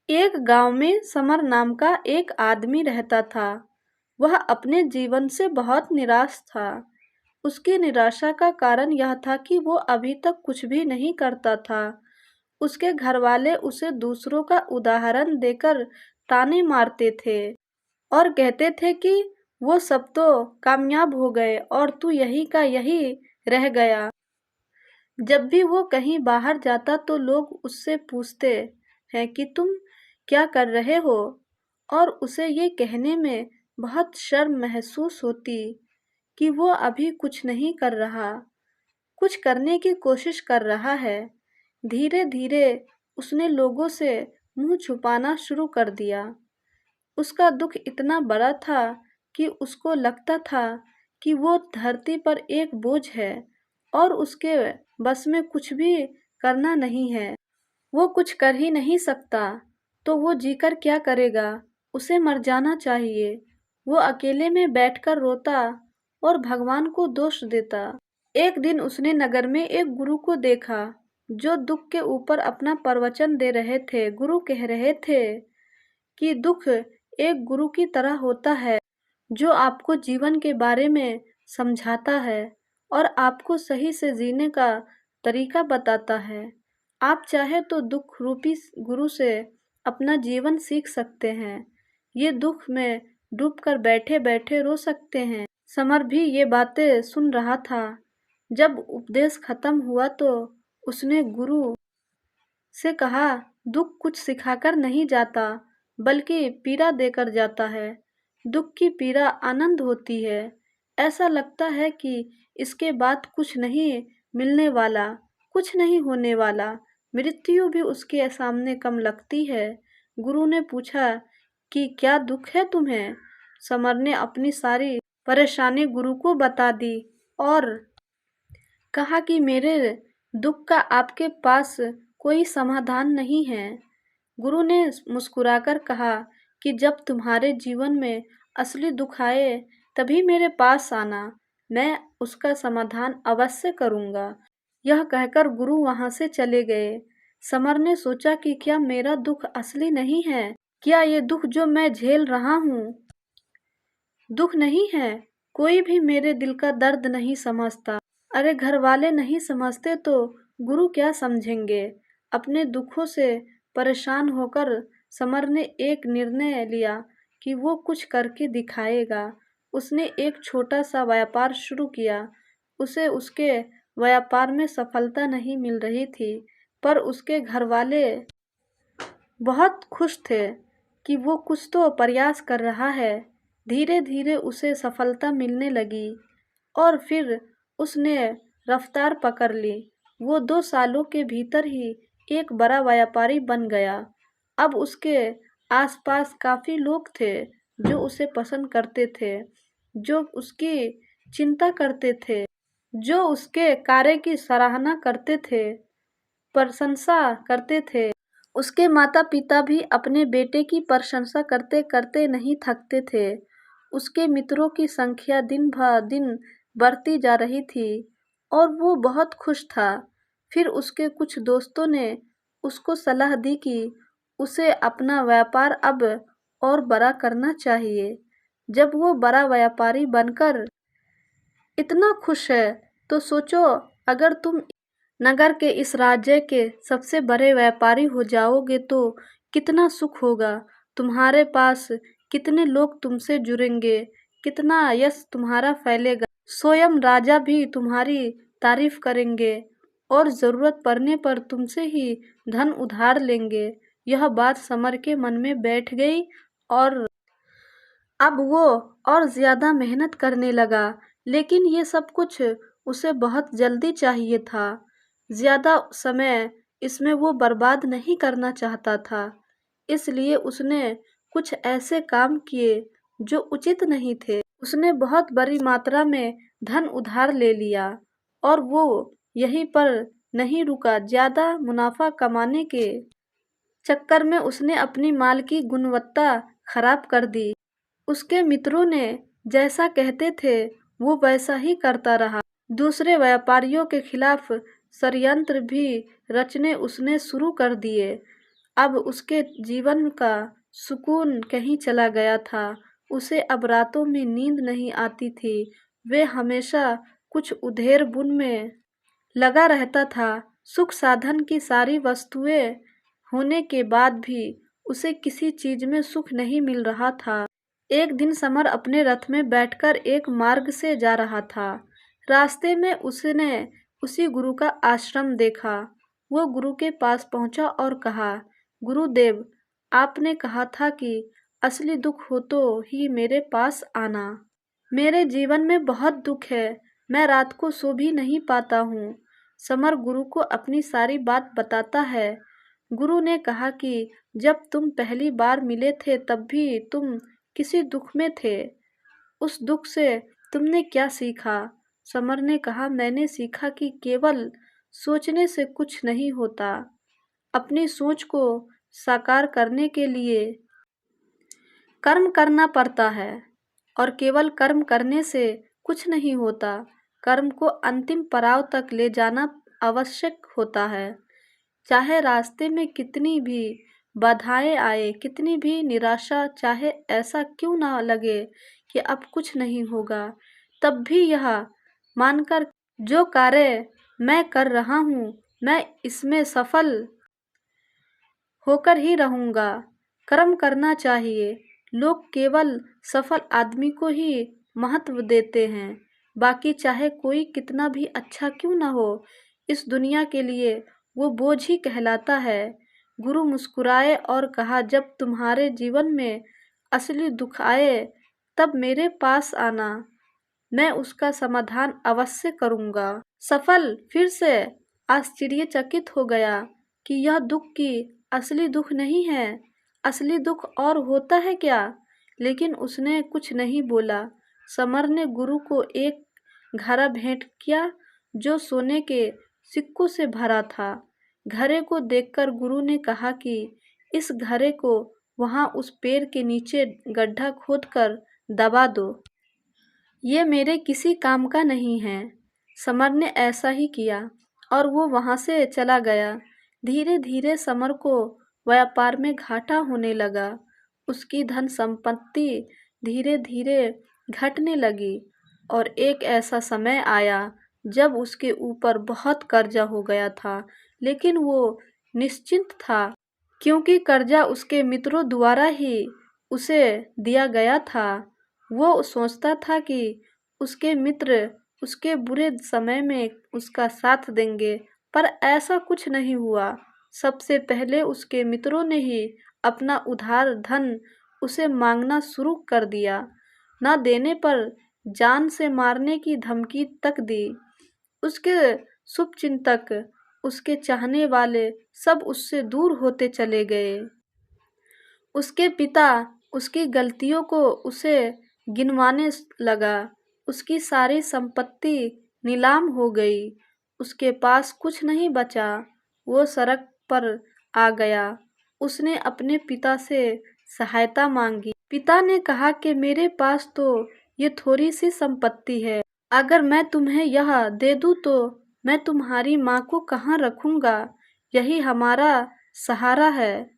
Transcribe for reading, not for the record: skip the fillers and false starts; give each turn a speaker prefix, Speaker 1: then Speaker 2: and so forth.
Speaker 1: एक गांव में समर नाम का एक आदमी रहता था। वह अपने जीवन से बहुत निराश था। उसकी निराशा का कारण यह था कि वो अभी तक कुछ भी नहीं करता था। उसके घरवाले उसे दूसरों का उदाहरण देकर ताने मारते थे और कहते थे कि वो सब तो कामयाब हो गए और तू यही का यही रह गया। जब भी वो कहीं बाहर जाता तो लोग उससे पूछते हैं कि तुम क्या कर रहे हो, और उसे ये कहने में बहुत शर्म महसूस होती कि वो अभी कुछ नहीं कर रहा, कुछ करने की कोशिश कर रहा है। धीरे धीरे उसने लोगों से मुंह छुपाना शुरू कर दिया। उसका दुख इतना बड़ा था कि उसको लगता था कि वो धरती पर एक बोझ है और उसके बस में कुछ भी करना नहीं है। वो कुछ कर ही नहीं सकता, तो वो जीकर क्या करेगा? उसे मर जाना चाहिए। वो अकेले में बैठकर रोता और भगवान को दोष देता। एक दिन उसने नगर में एक गुरु को देखा जो दुख के ऊपर अपना प्रवचन दे रहे थे। गुरु कह रहे थे कि दुख एक गुरु की तरह होता है जो आपको जीवन के बारे में समझाता है और आपको सही से जीने का तरीका बताता है। आप चाहे तो दुख रूपी गुरु से अपना जीवन सीख सकते हैं। ये दुख में डूबकर बैठे बैठे रो सकते हैं। समर भी ये बातें सुन रहा था। जब उपदेश खत्म हुआ तो उसने गुरु से कहा, दुख कुछ सिखाकर नहीं जाता बल्कि पीड़ा देकर जाता है। दुख की पीड़ा आनंद होती है। ऐसा लगता है कि इसके बाद कुछ नहीं मिलने वाला, कुछ नहीं होने वाला। मृत्यु भी उसके सामने कम लगती है। गुरु ने पूछा कि क्या दुख है तुम्हें? समर ने अपनी सारी परेशानी गुरु को बता दी और कहा कि मेरे दुख का आपके पास कोई समाधान नहीं है। गुरु ने मुस्कुराकर कहा कि जब तुम्हारे जीवन में असली दुख आए तभी मेरे पास आना, मैं उसका समाधान अवश्य करूंगा। यह कहकर गुरु वहां से चले गए। समर ने सोचा कि क्या मेरा दुख असली नहीं है? क्या ये दुख जो मैं झेल रहा हूँ दुख नहीं है? कोई भी मेरे दिल का दर्द नहीं समझता। अरे घर वाले नहीं समझते तो गुरु क्या समझेंगे? अपने दुखों से परेशान होकर समर ने एक निर्णय लिया कि वो कुछ करके दिखाएगा। उसने एक छोटा सा व्यापार शुरू किया। उसे उसके व्यापार में सफलता नहीं मिल रही थी, पर उसके घर वाले बहुत खुश थे कि वो कुछ तो प्रयास कर रहा है। धीरे धीरे उसे सफलता मिलने लगी और फिर उसने रफ्तार पकड़ ली। वो 2 सालों के भीतर ही एक बड़ा व्यापारी बन गया। अब उसके आसपास काफी लोग थे जो उसे पसंद करते थे, जो उसकी चिंता करते थे, जो उसके कार्य की सराहना करते थे, प्रशंसा करते थे। उसके माता पिता भी अपने बेटे की प्रशंसा करते करते नहीं थकते थे। उसके मित्रों की संख्या दिन ब दिन बढ़ती जा रही थी और वो बहुत खुश था। फिर उसके कुछ दोस्तों ने उसको सलाह दी कि उसे अपना व्यापार अब और बड़ा करना चाहिए। जब वो बड़ा व्यापारी बनकर इतना खुश है तो सोचो, अगर तुम नगर के इस राज्य के सबसे बड़े व्यापारी हो जाओगे तो कितना सुख होगा। तुम्हारे पास कितने लोग तुमसे जुड़ेंगे, कितना यश तुम्हारा फैलेगा। स्वयं राजा भी तुम्हारी तारीफ करेंगे और जरूरत पड़ने पर तुमसे ही धन उधार लेंगे। यह बात समर के मन में बैठ गई और अब वो और ज्यादा मेहनत करने लगा। लेकिन ये सब कुछ उसे बहुत जल्दी चाहिए था। ज्यादा समय इसमें वो बर्बाद नहीं करना चाहता था। इसलिए उसने कुछ ऐसे काम किए जो उचित नहीं थे। उसने बहुत बड़ी मात्रा में धन उधार ले लिया और वो यहीं पर नहीं रुका। ज्यादा मुनाफा कमाने के चक्कर में उसने अपनी माल की गुणवत्ता खराब कर दी। उसके मित्रों ने जैसा कहते थे वो वैसा ही करता रहा। दूसरे व्यापारियों के खिलाफ षड्यंत्र भी रचने उसने शुरू कर दिए। अब उसके जीवन का सुकून कहीं चला गया था। उसे अब रातों में नींद नहीं आती थी। वे हमेशा कुछ उधेड़-बुन में लगा रहता था। सुख साधन की सारी वस्तुएं होने के बाद भी उसे किसी चीज में सुख नहीं मिल रहा था। एक दिन समर अपने रथ में बैठकर एक मार्ग से जा रहा था। रास्ते में उसने उसी गुरु का आश्रम देखा। वो गुरु के पास पहुंचा और कहा, गुरुदेव, आपने कहा था कि असली दुख हो तो ही मेरे पास आना। मेरे जीवन में बहुत दुख है। मैं रात को सो भी नहीं पाता हूँ। समर गुरु को अपनी सारी बात बताता है। गुरु ने कहा कि जब तुम पहली बार मिले थे तब भी तुम किसी दुख में थे। उस दुख से तुमने क्या सीखा? समर ने कहा, मैंने सीखा कि केवल सोचने से कुछ नहीं होता। अपनी सोच को साकार करने के लिए कर्म करना पड़ता है और केवल कर्म करने से कुछ नहीं होता। कर्म को अंतिम पड़ाव तक ले जाना आवश्यक होता है। चाहे रास्ते में कितनी भी बाधाएं आए, कितनी भी निराशा, चाहे ऐसा क्यों ना लगे कि अब कुछ नहीं होगा, तब भी यह मानकर जो कार्य मैं कर रहा हूँ मैं इसमें सफल होकर ही रहूँगा। कर्म करना चाहिए। लोग केवल सफल आदमी को ही महत्व देते हैं। बाकी चाहे कोई कितना भी अच्छा क्यों ना हो, इस दुनिया के लिए वो बोझ ही कहलाता है। गुरु मुस्कुराए और कहा, जब तुम्हारे जीवन में असली दुख आए तब मेरे पास आना। मैं उसका समाधान अवश्य करूँगा। सफल फिर से आश्चर्यचकित हो गया कि यह दुख की असली दुख नहीं है। असली दुख और होता है क्या? लेकिन उसने कुछ नहीं बोला। समर ने गुरु को एक घड़ा भेंट किया जो सोने के सिक्कों से भरा था। घड़े को देखकर गुरु ने कहा कि इस घड़े को वहाँ उस पेड़ के नीचे गड्ढा खोदकर दबा दो। ये मेरे किसी काम का नहीं है। समर ने ऐसा ही किया और वो वहाँ से चला गया। धीरे धीरे समर को व्यापार में घाटा होने लगा। उसकी धन संपत्ति धीरे धीरे घटने लगी और एक ऐसा समय आया जब उसके ऊपर बहुत कर्जा हो गया था। लेकिन वो निश्चिंत था क्योंकि कर्जा उसके मित्रों द्वारा ही उसे दिया गया था। वो सोचता था कि उसके मित्र उसके बुरे समय में उसका साथ देंगे, पर ऐसा कुछ नहीं हुआ। सबसे पहले उसके मित्रों ने ही अपना उधार धन उसे मांगना शुरू कर दिया। न देने पर जान से मारने की धमकी तक दी। उसके शुभचिंतक, उसके चाहने वाले सब उससे दूर होते चले गए। उसके पिता उसकी गलतियों को उसे गिनवाने लगा। उसकी सारी संपत्ति नीलाम हो गई। उसके पास कुछ नहीं बचा। वो सड़क पर आ गया। उसने अपने पिता से सहायता मांगी। पिता ने कहा कि मेरे पास तो ये थोड़ी सी संपत्ति है। अगर मैं तुम्हें यह दे दूं तो मैं तुम्हारी माँ को कहाँ रखूँगा? यही हमारा सहारा है।